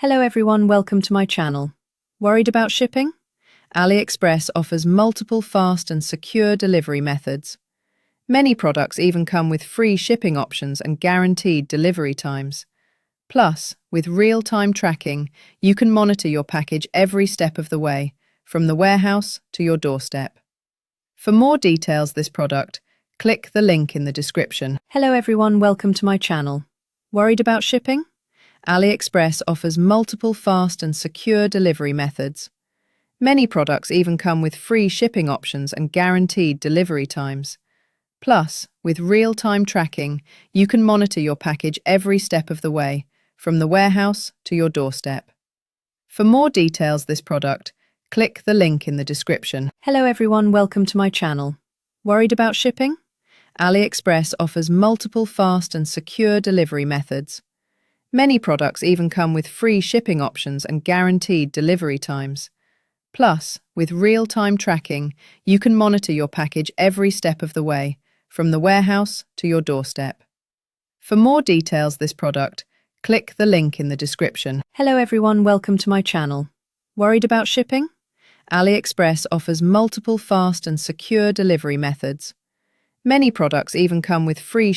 Hello everyone, welcome to my channel. Worried about shipping? AliExpress offers multiple fast and secure delivery methods. Many products even come with free shipping options and guaranteed delivery times. Plus, with real-time tracking, you can monitor your package every step of the way, from the warehouse to your doorstep. For more details on this product, click the link in the description. Hello everyone, welcome to my channel. Worried about shipping? AliExpress offers multiple fast and secure delivery methods. Many products even come with free shipping options and guaranteed delivery times. Plus, with real-time tracking, you can monitor your package every step of the way, from the warehouse to your doorstep. For more details on this product, click the link in the description. Hello everyone, welcome to my channel. Worried about shipping? AliExpress offers multiple fast and secure delivery methods. Many products even come with free shipping options and guaranteed delivery times. Plus, with real-time tracking, you can monitor your package every step of the way, from the warehouse to your doorstep. For more details on this product, click the link in the description. Hello everyone, welcome to my channel. Worried about shipping? AliExpress offers multiple fast and secure delivery methods. Many products even come with free shipping